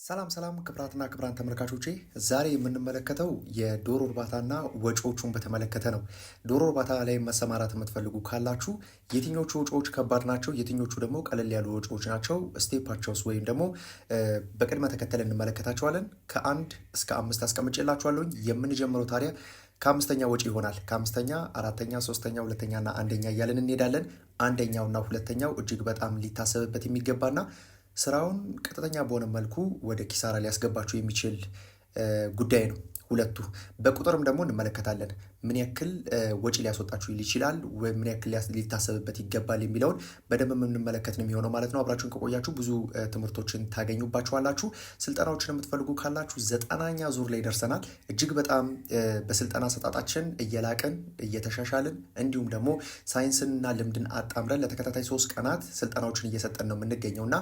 ሰላም ክብራትና ክብራን ተመልካቾቼ ዛሬ የምንመለከተው የዶሮ እርባታና ወጪዎቹን በተመለከተ ነው። ዶሮ እርባታ ላይ መሰማራት የምትፈልጉ ካላችሁ የትኞቹ ወጪዎች ከባድ ናቸው፣ የትኞቹ ደግሞ ቀለል ያሉ ወጪዎች ናቸው፣ ስቴፓቸውስ ወይም ደግሞ በቅድመ ተከተል እንመለከታቸዋለን። ከአንድ እስከ አምስት አስቀምጬላችኋለሁ። የምንጀምረው ታዲያ ከአምስተኛ ወጪ ይሆናል። ከአምስተኛ አራተኛ፣ ሶስተኛ፣ ሁለተኛና አንደኛ እያለን እንሄዳለን። አንደኛውና ሁለተኛው እጅግ በጣም ሊታሰብበት የሚገባና ስራውን ቀጥተኛ በሆነ መልኩ ወደ ኪሳራ ሊያስገባችሁ የሚችል ጉዳይ ነው። ሁለቱ በቁጥርም ደግሞ እንመለከታለን። ምን ያክል ወጪ ሊያስወጣችሁ ይችላል ወይ ምን ያክል ሊታሰብበት ይገባል የሚለውን በደንብ የምንመለከት ነው የሚሆነው ማለት ነው። አብራችሁን ከቆያችሁ ብዙ ትምህርቶችን ታገኙባችኋላችሁ። ስልጠናዎችን የምትፈልጉ ካላችሁ 90ኛ ዙር ላይ ደርሰናል። እጅግ በጣም በስልጠና አሰጣጣችን እየላቅን እየተሻሻልን እንዲሁም ደግሞ ሳይንስንና ልምድን አጣምረን ለተከታታይ 3 ቀናት ስልጠናዎችን እየሰጠን ነው የምንገኘውና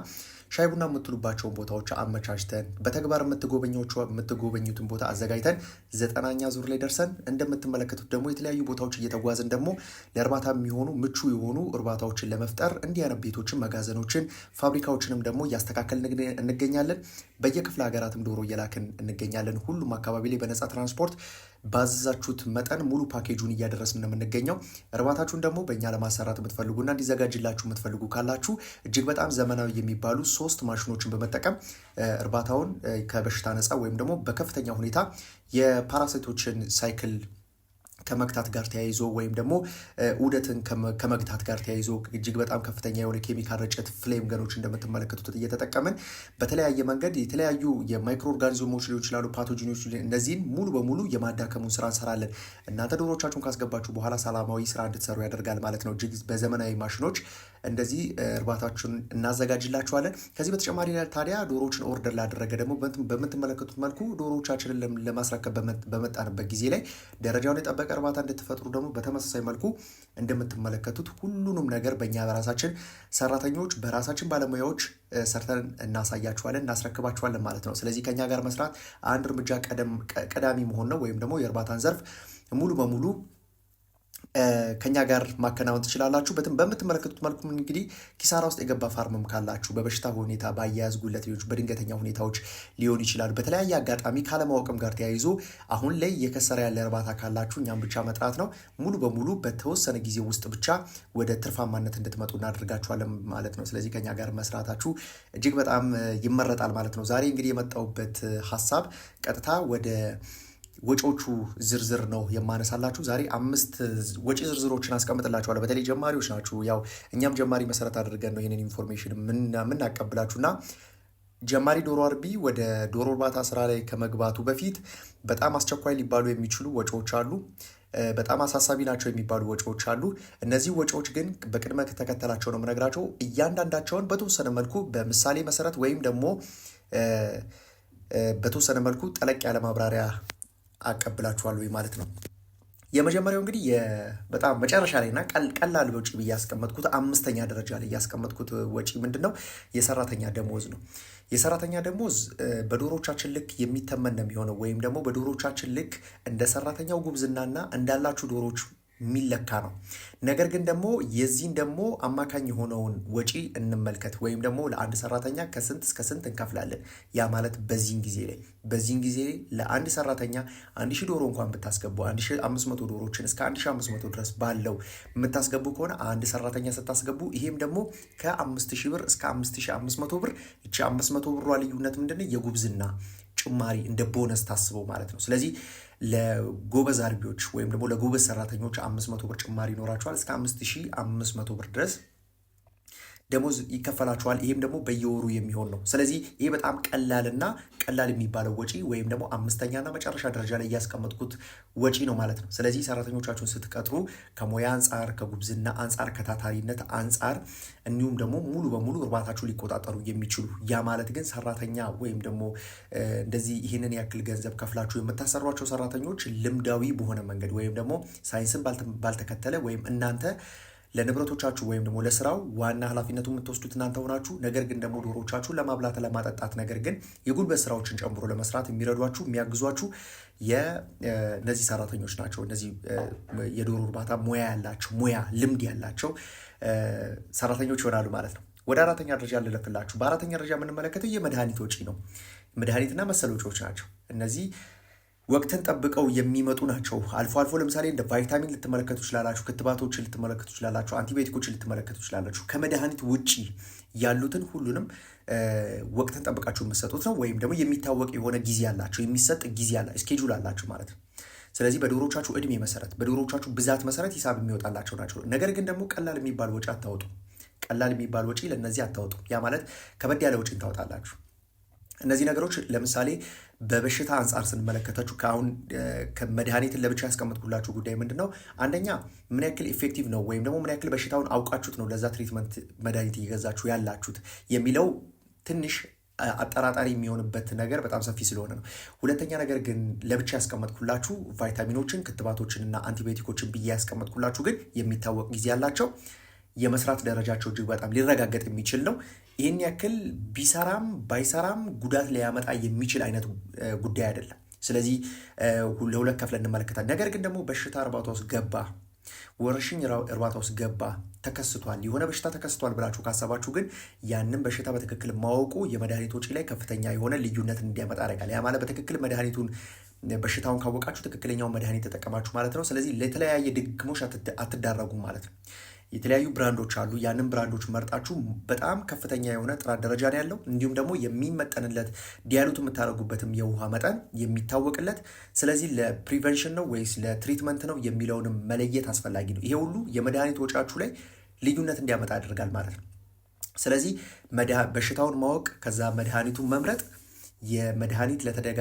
ሻይ ቡና የምትሉባቸውን ቦታዎች አመቻችተን በተግባር የምትጎበኙትን ቦታ አዘጋጅተን 90ኛ ዙር ላይ ደርሰን እንደምትመለከቱት ደግሞ የተለያዩ ቦታዎች እየተጓዝን ደግሞ ለእርባታ የሚሆኑ ምቹ የሆኑ እርባታዎችን ለመፍጠር እንዲህ አይነት ቤቶችን፣ መጋዘኖችን፣ ፋብሪካዎችንም ደግሞ እያስተካከልን እንገኛለን። በየክፍለ ሀገራትም ዶሮ እየላክን እንገኛለን። ሁሉም አካባቢ ላይ በነፃ ትራንስፖርት ባዘዛችሁት መጠን ሙሉ ፓኬጁን እያደረስን ነው የምንገኘው። እርባታችሁን ደግሞ በእኛ ለማሰራት የምትፈልጉና እንዲዘጋጅላችሁ የምትፈልጉ ካላችሁ እጅግ በጣም ዘመናዊ የሚባሉ 3 ማሽኖችን በመጠቀም እርባታውን ከበሽታ ነፃ ወይም ደግሞ በከፍተኛ ሁኔታ የፓራሳይቶችን ሳይክል ከመግታት ጋር ተያይዞ ወይም ደግሞ ዑደትን ከመግታት ጋር ተያይዞ እጅግ በጣም ከፍተኛ የሆነ ኬሚካል ርጭት ፍሌም ገኖች እንደምትመለከቱት እየተጠቀምን በተለያየ መንገድ የተለያዩ የማይክሮ ኦርጋኒዝሞች ሊሆኑ ይችላሉ፣ ፓቶጂኖች፣ እነዚህን ሙሉ በሙሉ የማዳከሙን ስራ እንሰራለን። እናንተ ዶሮቻችሁን ካስገባችሁ በኋላ ሰላማዊ ስራ እንድትሰሩ ያደርጋል ማለት ነው። እጅግ በዘመናዊ ማሽኖች እንደዚህ እርባታችሁን እናዘጋጅላችኋለን። ከዚህ በተጨማሪ ታዲያ ዶሮዎችን ኦርደር ላደረገ ደግሞ በምትመለከቱት መልኩ ዶሮዎቻችንን ለማስረከብ በመጣንበት ጊዜ ላይ ደረጃውን የጠበቀ እርባታ እንድትፈጥሩ ደግሞ በተመሳሳይ መልኩ እንደምትመለከቱት ሁሉንም ነገር በእኛ በራሳችን ሰራተኞች በራሳችን ባለሙያዎች ሰርተን እናሳያችኋለን፣ እናስረክባችኋለን ማለት ነው። ስለዚህ ከኛ ጋር መስራት አንድ እርምጃ ቀዳሚ መሆን ነው፣ ወይም ደግሞ የእርባታን ዘርፍ ሙሉ በሙሉ ከኛ ጋር ማከናወን ትችላላችሁ። በምትመለከቱት መልኩ እንግዲህ ኪሳራ ውስጥ የገባ ፋርምም ካላችሁ በበሽታ ሁኔታ፣ በአያያዝ ጉለት ሊሆን በድንገተኛ ሁኔታዎች ሊሆን ይችላል። በተለያየ አጋጣሚ ካለማወቅም ጋር ተያይዞ አሁን ላይ እየከሰረ ያለ እርባታ ካላችሁ እኛም ብቻ መጥራት ነው። ሙሉ በሙሉ በተወሰነ ጊዜ ውስጥ ብቻ ወደ ትርፋማነት እንድትመጡ እናደርጋችኋለን ማለት ነው። ስለዚህ ከኛ ጋር መስራታችሁ እጅግ በጣም ይመረጣል ማለት ነው። ዛሬ እንግዲህ የመጣሁበት ሀሳብ ቀጥታ ወደ ወጪዎቹ ዝርዝር ነው የማነሳላችሁ። ዛሬ 5 ወጪ ዝርዝሮችን አስቀምጥላችኋለሁ። በተለይ ጀማሪዎች ናችሁ፣ ያው እኛም ጀማሪ መሰረት አድርገን ነው ይህንን ኢንፎርሜሽን የምናቀብላችሁና ጀማሪ ዶሮ አርቢ ወደ ዶሮ እርባታ ስራ ላይ ከመግባቱ በፊት በጣም አስቸኳይ ሊባሉ የሚችሉ ወጪዎች አሉ። በጣም አሳሳቢ ናቸው የሚባሉ ወጪዎች አሉ። እነዚህ ወጪዎች ግን በቅድመ ተከተላቸው ነው የምነግራቸው። እያንዳንዳቸውን በተወሰነ መልኩ በምሳሌ መሰረት ወይም ደግሞ በተወሰነ መልኩ ጠለቅ ያለ ማብራሪያ አቀብላችኋለሁ ማለት ነው። የመጀመሪያው እንግዲህ በጣም መጨረሻ ላይና ቀላል ወጪ ብዬ ያስቀመጥኩት 5ኛ ደረጃ ላይ ያስቀመጥኩት ወጪ ምንድነው? የሰራተኛ ደሞዝ ነው። የሰራተኛ ደሞዝ በዶሮቻችን ልክ የሚተመን ነው የሚሆነው፣ ወይም ደግሞ በዶሮቻችን ልክ እንደ ሰራተኛው ጉብዝናና እንዳላችሁ ዶሮች የሚለካ ነው። ነገር ግን ደግሞ የዚህን ደግሞ አማካኝ የሆነውን ወጪ እንመልከት። ወይም ደግሞ ለአንድ ሰራተኛ ከስንት እስከ ስንት እንከፍላለን? ያ ማለት በዚህን ጊዜ ለአንድ ሰራተኛ 1000 ዶሮ እንኳን ብታስገቡ 1500 ዶሮችን እስከ 1500 ድረስ ባለው የምታስገቡ ከሆነ አንድ ሰራተኛ ስታስገቡ ይሄም ደግሞ ከ5000 ብር እስከ 5500 ብር። እቺ 500 ብሯ ልዩነት ምንድነው? የጉብዝና ጭማሪ እንደ ቦነስ ታስበው ማለት ነው። ስለዚህ ለጎበዝ አርቢዎች ወይም ደግሞ ለጎበዝ ሰራተኞች 500 ብር ጭማሪ ይኖራቸዋል። እስከ 5500 ብር ድረስ ደሞዝ ይከፈላቸዋል። ይህም ደግሞ በየወሩ የሚሆን ነው። ስለዚህ ይህ በጣም ቀላል የሚባለው ወጪ ወይም ደግሞ 5ኛና መጨረሻ ደረጃ ላይ እያስቀመጥኩት ወጪ ነው ማለት ነው። ስለዚህ ሰራተኞቻችሁን ስትቀጥሩ ከሙያ አንጻር፣ ከጉብዝና አንጻር፣ ከታታሪነት አንጻር እንዲሁም ደግሞ ሙሉ በሙሉ እርባታችሁ ሊቆጣጠሩ የሚችሉ ያ ማለት ግን ሰራተኛ ወይም ደግሞ እንደዚህ ይህንን ያክል ገንዘብ ከፍላችሁ የምታሰሯቸው ሰራተኞች ልምዳዊ በሆነ መንገድ ወይም ደግሞ ሳይንስን ባልተከተለ ወይም እናንተ ለንብረቶቻችሁ ወይም ደግሞ ለስራው ዋና ኃላፊነቱ የምትወስዱት እናንተ ሆናችሁ ነገር ግን ደግሞ ዶሮቻችሁን ለማብላት ለማጠጣት ነገር ግን የጉልበት ስራዎችን ጨምሮ ለመስራት የሚረዷችሁ የሚያግዟችሁ የእነዚህ ሰራተኞች ናቸው። እነዚህ የዶሮ እርባታ ሙያ ልምድ ያላቸው ሰራተኞች ይሆናሉ ማለት ነው። ወደ 4ኛ ደረጃ ልለፍላችሁ። በ4ኛ ደረጃ የምንመለከተው የመድኃኒት ወጪ ነው። መድኃኒትና መሰል ወጪዎች ናቸው። እነዚህ ወቅትን ጠብቀው የሚመጡ ናቸው። አልፎ አልፎ ለምሳሌ እንደ ቫይታሚን ልትመለከቱ ትችላላችሁ፣ ክትባቶችን ልትመለከቱ ትችላላችሁ፣ አንቲባዮቲኮችን ልትመለከቱ ትችላላችሁ። ከመድኃኒት ውጪ ያሉትን ሁሉንም ወቅትን ጠብቃችሁ የምትሰጡት ነው። ወይም ደግሞ የሚታወቅ የሆነ ጊዜ አላቸው፣ የሚሰጥ ጊዜ ስኬጁል አላቸው ማለት ነው። ስለዚህ በዶሮቻችሁ እድሜ መሰረት፣ በዶሮቻችሁ ብዛት መሰረት ሂሳብ የሚወጣላቸው ናቸው። ነገር ግን ደግሞ ቀላል የሚባል ወጪ አታወጡ። ቀላል የሚባል ወጪ ለእነዚህ አታወጡ። ያ ማለት ከበድ ያለ ወጪን ታወጣላችሁ። እነዚህ ነገሮች ለምሳሌ በበሽታ አንጻር ስንመለከታችሁ ከአሁን ከመድኃኒትን ለብቻ ያስቀመጥኩላችሁ ጉዳይ ምንድን ነው? አንደኛ ምን ያክል ኢፌክቲቭ ነው ወይም ደግሞ ምን ያክል በሽታውን አውቃችሁት ነው ለዛ ትሪትመንት መድኃኒት እየገዛችሁ ያላችሁት የሚለው ትንሽ አጠራጣሪ የሚሆንበት ነገር በጣም ሰፊ ስለሆነ ነው። ሁለተኛ ነገር ግን ለብቻ ያስቀመጥኩላችሁ ቫይታሚኖችን፣ ክትባቶችን እና አንቲባዮቲኮችን ብዬ ያስቀመጥኩላችሁ ግን የሚታወቅ ጊዜ ያላቸው የመስራት ደረጃቸው እጅግ በጣም ሊረጋገጥ የሚችል ነው። ይህን ያክል ቢሰራም ባይሰራም ጉዳት ሊያመጣ የሚችል አይነት ጉዳይ አይደለም። ስለዚህ ለሁለት ከፍለን እንመለከታል። ነገር ግን ደግሞ በሽታ እርባታ ውስጥ ገባ፣ ወረርሽኝ እርባታ ውስጥ ገባ፣ ተከስቷል፣ የሆነ በሽታ ተከስቷል ብላችሁ ካሰባችሁ ግን ያንን በሽታ በትክክል ማወቁ የመድኃኒት ወጪ ላይ ከፍተኛ የሆነ ልዩነት እንዲያመጣ ያደርጋል። ያ ማለት በትክክል መድኃኒቱን በሽታውን ካወቃችሁ ትክክለኛውን መድኃኒት ተጠቀማችሁ ማለት ነው። ስለዚህ ለተለያየ ድግሞች አትዳረጉም ማለት ነው። የተለያዩ ብራንዶች አሉ። ያንን ብራንዶች መርጣችሁ በጣም ከፍተኛ የሆነ ጥራት ደረጃ ነው ያለው። እንዲሁም ደግሞ የሚመጠንለት ዲያሉት የምታደርጉበትም የውሃ መጠን የሚታወቅለት። ስለዚህ ለፕሪቨንሽን ነው ወይስ ለትሪትመንት ነው የሚለውንም መለየት አስፈላጊ ነው። ይሄ ሁሉ የመድኃኒት ወጪያችሁ ላይ ልዩነት እንዲያመጣ ያደርጋል ማለት ነው። ስለዚህ በሽታውን ማወቅ ከዛ መድኃኒቱን መምረጥ የመድኃኒት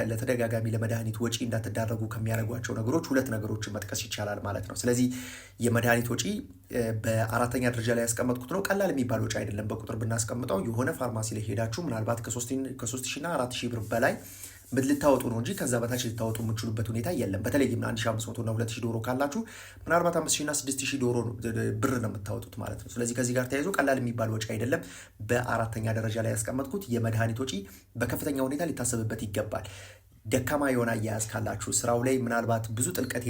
ለተደጋጋሚ ለመድኃኒት ወጪ እንዳትዳረጉ ከሚያደርጓቸው ነገሮች ሁለት ነገሮችን መጥቀስ ይቻላል ማለት ነው። ስለዚህ የመድኃኒት ወጪ በአራተኛ ደረጃ ላይ ያስቀመጥኩት ነው። ቀላል የሚባል ወጪ አይደለም። በቁጥር ብናስቀምጠው የሆነ ፋርማሲ ላይ ሄዳችሁ ምናልባት ከ3,000 እና 4,000 ብር በላይ ልታወጡ ነው እንጂ ከዛ በታች ልታወጡ የምችሉበት ሁኔታ የለም። በተለይም 1,500 እና 2,000 ዶሮ ካላችሁ ምናልባት 5,000 እና 6,000 ዶሮ ብር ነው የምታወጡት ማለት ነው። ስለዚህ ከዚህ ጋር ተያይዞ ቀላል የሚባል ወጪ አይደለም። በአራተኛ ደረጃ ላይ ያስቀመጥኩት የመድኃኒት ወጪ በከፍተኛ ሁኔታ ሊታሰብበት ይገባል። ደካማ የሆነ አያያዝ ካላችሁ፣ ስራው ላይ ምናልባት ብዙ ጥልቀት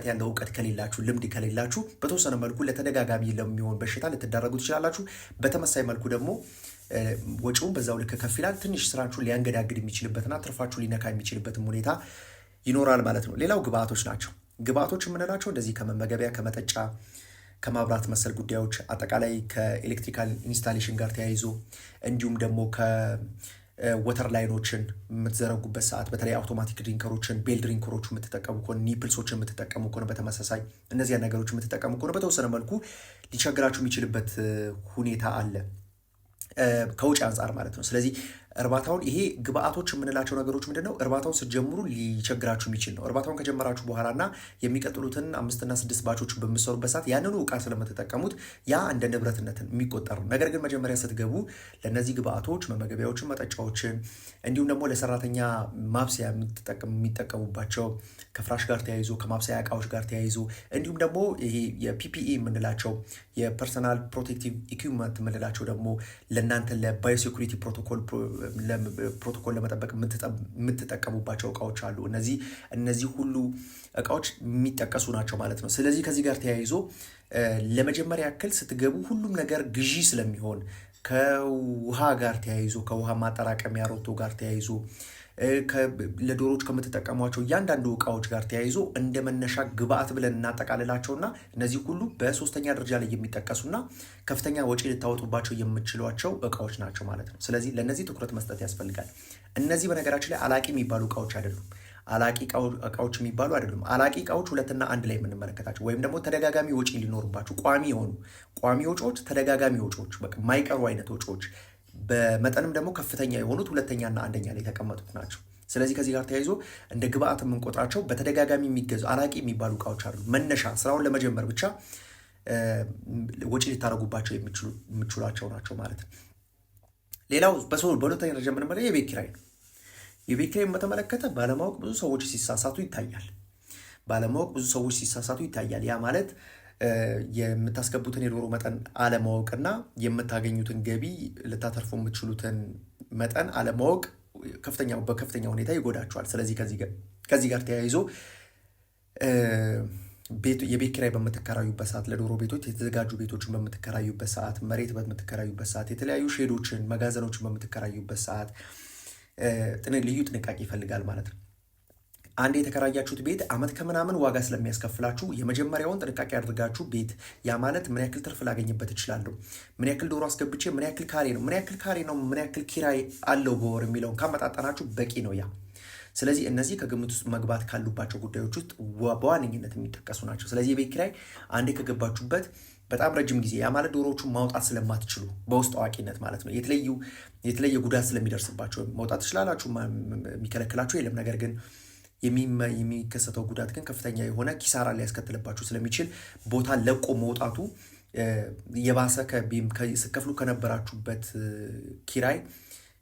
ያለው እውቀት ከሌላችሁ፣ ልምድ ከሌላችሁ በተወሰነ መልኩ ለተደጋጋሚ ለሚሆን በሽታ ልትዳረጉ ትችላላችሁ። በተመሳይ መልኩ ደግሞ ወጪውን በዛው ልክ ከፍ ይላል። ትንሽ ስራችሁን ሊያንገዳግድ የሚችልበትና ትርፋችሁን ሊነካ የሚችልበትም ሁኔታ ይኖራል ማለት ነው። ሌላው ግብአቶች ናቸው። ግብአቶች የምንላቸው እንደዚህ ከመመገቢያ፣ ከመጠጫ፣ ከማብራት መሰል ጉዳዮች አጠቃላይ ከኤሌክትሪካል ኢንስታሌሽን ጋር ተያይዞ እንዲሁም ደግሞ ወተር ላይኖችን የምትዘረጉበት ሰዓት በተለይ አውቶማቲክ ድሪንከሮችን፣ ቤል ድሪንከሮች የምትጠቀሙ ከሆነ፣ ኒፕልሶችን የምትጠቀሙ ከሆነ በተመሳሳይ እነዚያ ነገሮች የምትጠቀሙ ከሆነ በተወሰነ መልኩ ሊቸግራችሁ የሚችልበት ሁኔታ አለ ከውጭ አንጻር ማለት ነው። ስለዚህ እርባታውን ይሄ ግብአቶች የምንላቸው ነገሮች ምንድነው? እርባታውን ስትጀምሩ ሊቸግራችሁ የሚችል ነው። እርባታውን ከጀመራችሁ በኋላና የሚቀጥሉትን 5 እና 6 ባቾችን በምትሰሩበት ሰዓት ያንኑ እቃ ስለምትጠቀሙት ያ እንደ ንብረትነትን የሚቆጠር ነው። ነገር ግን መጀመሪያ ስትገቡ ለእነዚህ ግብአቶች መመገቢያዎችን፣ መጠጫዎችን እንዲሁም ደግሞ ለሰራተኛ ማብሰያ የሚጠቀሙባቸው ከፍራሽ ጋር ተያይዞ ከማብሰያ እቃዎች ጋር ተያይዞ እንዲሁም ደግሞ ይሄ የፒፒኢ የምንላቸው የፐርሰናል ፕሮቴክቲቭ ኢኩዊፕመንት የምንላቸው ደግሞ ለእናንተ ለባዮሴኩሪቲ ፕሮቶኮል ለመጠበቅ የምትጠቀሙባቸው እቃዎች አሉ። እነዚህ ሁሉ እቃዎች የሚጠቀሱ ናቸው ማለት ነው። ስለዚህ ከዚህ ጋር ተያይዞ ለመጀመሪያ ያክል ስትገቡ ሁሉም ነገር ግዢ ስለሚሆን ከውሃ ጋር ተያይዞ ከውሃ ማጠራቀሚያ ሮቶ ጋር ተያይዞ ለዶሮች ከምትጠቀሟቸው እያንዳንዱ እቃዎች ጋር ተያይዞ እንደ መነሻ ግብአት ብለን እናጠቃልላቸውና እነዚህ ሁሉ በሶስተኛ ደረጃ ላይ የሚጠቀሱና ከፍተኛ ወጪ ልታወጡባቸው የምትችሏቸው እቃዎች ናቸው ማለት ነው። ስለዚህ ለእነዚህ ትኩረት መስጠት ያስፈልጋል። እነዚህ በነገራችን ላይ አላቂ የሚባሉ እቃዎች አይደሉም። አላቂ እቃዎች የሚባሉ አይደሉም። አላቂ እቃዎች 2 እና 1 ላይ የምንመለከታቸው ወይም ደግሞ ተደጋጋሚ ወጪ ሊኖሩባቸው ቋሚ ወጪዎች፣ ተደጋጋሚ ወጪዎች፣ በቃ የማይቀሩ አይነት ወጪዎች በመጠንም ደግሞ ከፍተኛ የሆኑት 2ኛ እና 1ኛ ላይ የተቀመጡት ናቸው። ስለዚህ ከዚህ ጋር ተያይዞ እንደ ግብአት የምንቆጥራቸው በተደጋጋሚ የሚገዙ አላቂ የሚባሉ እቃዎች አሉ። መነሻ ስራውን ለመጀመር ብቻ ወጪ ሊታረጉባቸው የሚችሏቸው ናቸው ማለት ነው። ሌላው በሁለተኛ ደረጃ የምንመለከተው የቤት ኪራይ ነው። የቤት ኪራይን በተመለከተ ባለማወቅ ብዙ ሰዎች ሲሳሳቱ ይታያል። ያ ማለት የምታስገቡትን የዶሮ መጠን አለማወቅና የምታገኙትን ገቢ ልታተርፉ የምትችሉትን መጠን አለማወቅ በከፍተኛ ሁኔታ ይጎዳቸዋል። ስለዚህ ከዚህ ጋር ተያይዞ የቤት ኪራይ በምትከራዩበት ሰዓት፣ ለዶሮ ቤቶች የተዘጋጁ ቤቶችን በምትከራዩበት ሰዓት፣ መሬት በምትከራዩበት ሰዓት፣ የተለያዩ ሼዶችን፣ መጋዘኖችን በምትከራዩበት ሰዓት ልዩ ጥንቃቄ ይፈልጋል ማለት ነው። አንድ የተከራያችሁት ቤት ዓመት ከምናምን ዋጋ ስለሚያስከፍላችሁ የመጀመሪያውን ጥንቃቄ አድርጋችሁ ቤት ያ ማለት ምን ያክል ትርፍ ላገኝበት እችላለሁ፣ ምን ያክል ዶሮ አስገብቼ ምን ያክል ካሬ ነው ምን ያክል ኪራይ አለው በወር የሚለውን ካመጣጠናችሁ በቂ ነው ያ። ስለዚህ እነዚህ ከግምት ውስጥ መግባት ካሉባቸው ጉዳዮች ውስጥ በዋነኝነት የሚጠቀሱ ናቸው። ስለዚህ የቤት ኪራይ አንዴ ከገባችሁበት በጣም ረጅም ጊዜ ያ ማለት ዶሮዎቹን ማውጣት ስለማትችሉ በውስጥ አዋቂነት ማለት ነው የተለየ ጉዳት ስለሚደርስባቸው መውጣት ትችላላችሁ፣ የሚከለክላችሁ የለም። ነገር ግን የሚከሰተው ጉዳት ግን ከፍተኛ የሆነ ኪሳራ ሊያስከትልባችሁ ስለሚችል ቦታ ለቆ መውጣቱ የባሰ ስከፍሉ ከነበራችሁበት ኪራይ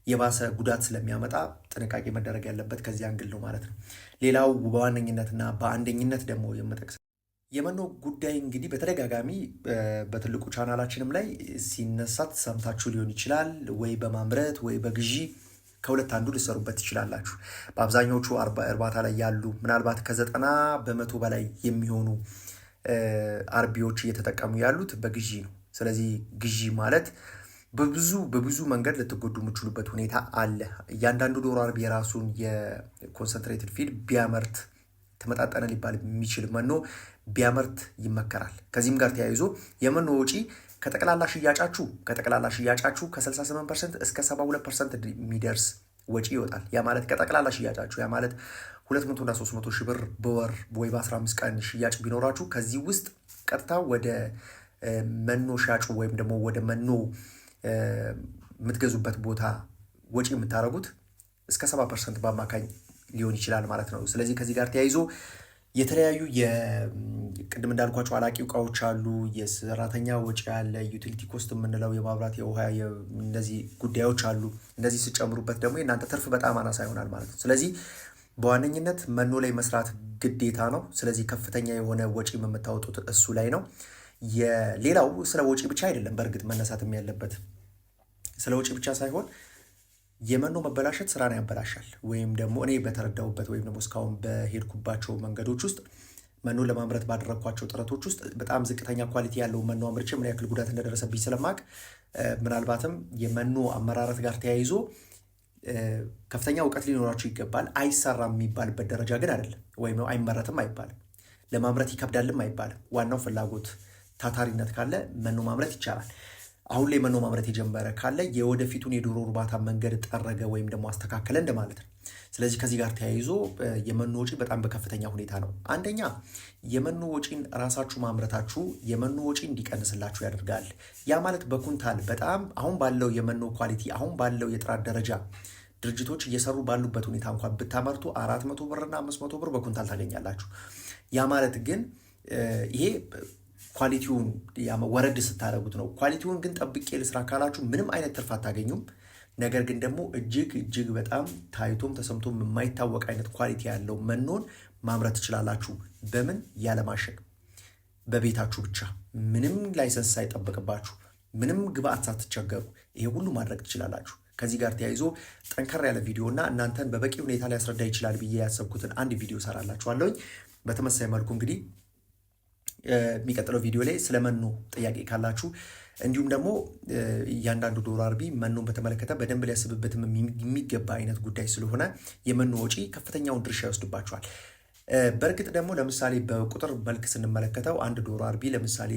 የባሰ ጉዳት ስለሚያመጣ ጥንቃቄ መደረግ ያለበት ከዚህ አንግል ነው ማለት ነው። ሌላው በዋነኝነትና በአንደኝነት ደግሞ የምጠቅሰው የመኖ ጉዳይ እንግዲህ በተደጋጋሚ በትልቁ ቻናላችንም ላይ ሲነሳት ሰምታችሁ ሊሆን ይችላል። ወይ በማምረት ወይ በግዢ ከሁለት አንዱ ልሰሩበት ትችላላችሁ። በአብዛኞቹ እርባታ ላይ ያሉ ምናልባት ከ90% በላይ የሚሆኑ አርቢዎች እየተጠቀሙ ያሉት በግዢ ነው። ስለዚህ ግዢ ማለት በብዙ መንገድ ልትጎዱ የምችሉበት ሁኔታ አለ። እያንዳንዱ ዶሮ አርቢ የራሱን የኮንሰንትሬትድ ፊድ ቢያመርት ተመጣጠነ ሊባል የሚችል መኖ ቢያመርት ይመከራል። ከዚህም ጋር ተያይዞ የመኖ ወጪ ከጠቅላላ ሽያጫችሁ ከ68% እስከ 72% የሚደርስ ወጪ ይወጣል። ያ ማለት ከጠቅላላ ሽያጫችሁ ያ ማለት 200 እና 300 ሺህ ብር በወር ወይ በ15 ቀን ሽያጭ ቢኖራችሁ ከዚህ ውስጥ ቀጥታ ወደ መኖ ሻጩ ወይም ደግሞ ወደ መኖ የምትገዙበት ቦታ ወጪ የምታደርጉት እስከ 70% በአማካኝ ሊሆን ይችላል ማለት ነው። ስለዚህ ከዚህ ጋር ተያይዞ የተለያዩ ቅድም እንዳልኳቸው አላቂ እቃዎች አሉ፣ የሰራተኛ ወጪ አለ፣ ዩቲሊቲ ኮስት የምንለው የማብራት የውሃ እነዚህ ጉዳዮች አሉ። እነዚህ ስጨምሩበት ደግሞ የእናንተ ትርፍ በጣም አናሳ ይሆናል ማለት ነው። ስለዚህ በዋነኝነት መኖ ላይ መስራት ግዴታ ነው። ስለዚህ ከፍተኛ የሆነ ወጪ የምታወጡት እሱ ላይ ነው። ሌላው ስለ ወጪ ብቻ አይደለም በእርግጥ መነሳትም ያለበት ስለ ወጪ ብቻ ሳይሆን የመኖ መበላሸት ስራን ያበላሻል። ወይም ደግሞ እኔ በተረዳሁበት ወይም ደግሞ እስካሁን በሄድኩባቸው መንገዶች ውስጥ መኖ ለማምረት ባደረግኳቸው ጥረቶች ውስጥ በጣም ዝቅተኛ ኳሊቲ ያለው መኖ አምርቼ ምን ያክል ጉዳት እንደደረሰብኝ ስለማቅ ምናልባትም የመኖ አመራረት ጋር ተያይዞ ከፍተኛ እውቀት ሊኖራችሁ ይገባል። አይሰራም የሚባልበት ደረጃ ግን አይደለም። ወይም አይመረትም አይባልም፣ ለማምረት ይከብዳልም አይባልም። ዋናው ፍላጎት ታታሪነት ካለ መኖ ማምረት ይቻላል። አሁን ላይ መኖ ማምረት የጀመረ ካለ የወደፊቱን የዶሮ እርባታ መንገድ ጠረገ ወይም ደግሞ አስተካከለ እንደማለት ነው። ስለዚህ ከዚህ ጋር ተያይዞ የመኖ ወጪ በጣም በከፍተኛ ሁኔታ ነው። አንደኛ የመኖ ወጪን ራሳችሁ ማምረታችሁ የመኖ ወጪ እንዲቀንስላችሁ ያደርጋል። ያ ማለት በኩንታል በጣም አሁን ባለው የመኖ ኳሊቲ አሁን ባለው የጥራት ደረጃ ድርጅቶች እየሰሩ ባሉበት ሁኔታ እንኳን ብታመርቱ 400 ብርና 500 ብር በኩንታል ታገኛላችሁ። ያ ማለት ግን ይሄ ኳሊቲውን ወረድ ስታደርጉት ነው። ኳሊቲውን ግን ጠብቄ ልስራ ካላችሁ ምንም አይነት ትርፍ አታገኙም። ነገር ግን ደግሞ እጅግ በጣም ታይቶም ተሰምቶም የማይታወቅ አይነት ኳሊቲ ያለው መኖን ማምረት ትችላላችሁ። በምን? ያለማሸግ በቤታችሁ ብቻ ምንም ላይሰንስ ሳይጠበቅባችሁ ምንም ግብአት ሳትቸገሩ ይሄ ሁሉ ማድረግ ትችላላችሁ። ከዚህ ጋር ተያይዞ ጠንከር ያለ ቪዲዮ እና እናንተን በበቂ ሁኔታ ሊያስረዳ ይችላል ብዬ ያሰብኩትን አንድ ቪዲዮ ሰራላችኋለሁኝ። በተመሳሳይ መልኩ እንግዲህ የሚቀጥለው ቪዲዮ ላይ ስለ መኖ ጥያቄ ካላችሁ እንዲሁም ደግሞ እያንዳንዱ ዶሮ አርቢ መኖን በተመለከተ በደንብ ሊያስብበትም የሚገባ አይነት ጉዳይ ስለሆነ የመኖ ወጪ ከፍተኛውን ድርሻ ይወስድባቸዋል። በእርግጥ ደግሞ ለምሳሌ በቁጥር መልክ ስንመለከተው አንድ ዶሮ አርቢ ለምሳሌ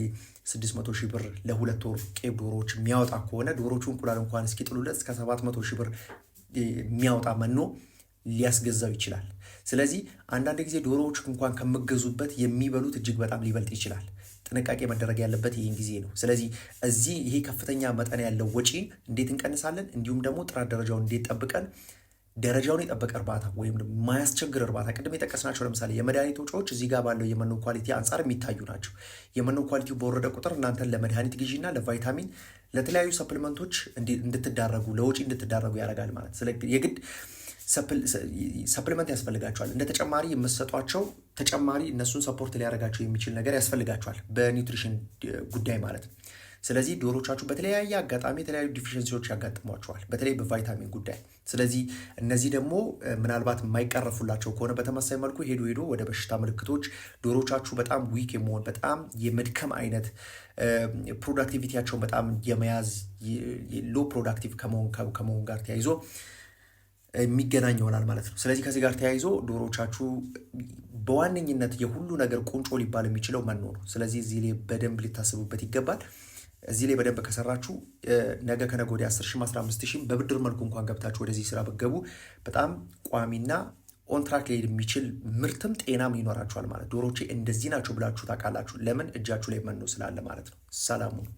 600 ሺህ ብር ለ2 ወር ቄብ ዶሮዎች የሚያወጣ ከሆነ ዶሮቹ እንቁላል እንኳን እስኪጥሉለት እስከ 700 ሺህ ብር የሚያወጣ መኖ ሊያስገዛው ይችላል። ስለዚህ አንዳንድ ጊዜ ዶሮዎች እንኳን ከመገዙበት የሚበሉት እጅግ በጣም ሊበልጥ ይችላል። ጥንቃቄ መደረግ ያለበት ይህን ጊዜ ነው። ስለዚህ ይሄ ከፍተኛ መጠን ያለው ወጪን እንዴት እንቀንሳለን፣ እንዲሁም ደግሞ ጥራት ደረጃውን እንዴት ጠብቀን ደረጃውን የጠበቀ እርባታ ወይም የማያስቸግር እርባታ ቅድም የጠቀስናቸው ለምሳሌ የመድኃኒት ወጪዎች እዚህ ጋር ባለው የመኖ ኳሊቲ አንጻር የሚታዩ ናቸው። የመኖ ኳሊቲው በወረደ ቁጥር እናንተን ለመድኃኒት ግዢና ለቫይታሚን ለተለያዩ ሰፕሊመንቶች እንድትዳረጉ ለወጪ እንድትዳረጉ ያደርጋል ማለት የግድ ሰፕሊመንት ያስፈልጋቸዋል። እንደ ተጨማሪ የምትሰጧቸው ተጨማሪ እነሱን ሰፖርት ሊያደርጋቸው የሚችል ነገር ያስፈልጋቸዋል በኒውትሪሽን ጉዳይ ማለት ነው። ስለዚህ ዶሮቻችሁ በተለያየ አጋጣሚ የተለያዩ ዲፊሽንሲዎች ያጋጥሟቸዋል፣ በተለይ በቫይታሚን ጉዳይ። ስለዚህ እነዚህ ደግሞ ምናልባት የማይቀረፉላቸው ከሆነ በተመሳሳይ መልኩ ሄዶ ወደ በሽታ ምልክቶች ዶሮቻችሁ በጣም ዊክ የመሆን በጣም የመድከም አይነት ፕሮዳክቲቪቲያቸውን በጣም የመያዝ ሎ ፕሮዳክቲቭ ከመሆን ጋር ተያይዞ የሚገናኝ ይሆናል ማለት ነው። ስለዚህ ከዚህ ጋር ተያይዞ ዶሮቻችሁ በዋነኝነት የሁሉ ነገር ቁንጮ ሊባል የሚችለው መኖ ነው። ስለዚህ እዚህ ላይ በደንብ ሊታስቡበት ይገባል። እዚህ ላይ በደንብ ከሰራችሁ ነገ ከነገ ወዲያ 10 ሺህ 15 ሺህ በብድር መልኩ እንኳን ገብታችሁ ወደዚህ ስራ ብትገቡ በጣም ቋሚና ኦንትራክ ሊሄድ የሚችል ምርትም ጤናም ይኖራችኋል ማለት። ዶሮቼ እንደዚህ ናቸው ብላችሁ ታውቃላችሁ። ለምን? እጃችሁ ላይ መኖ ስላለ ማለት ነው። ሰላሙን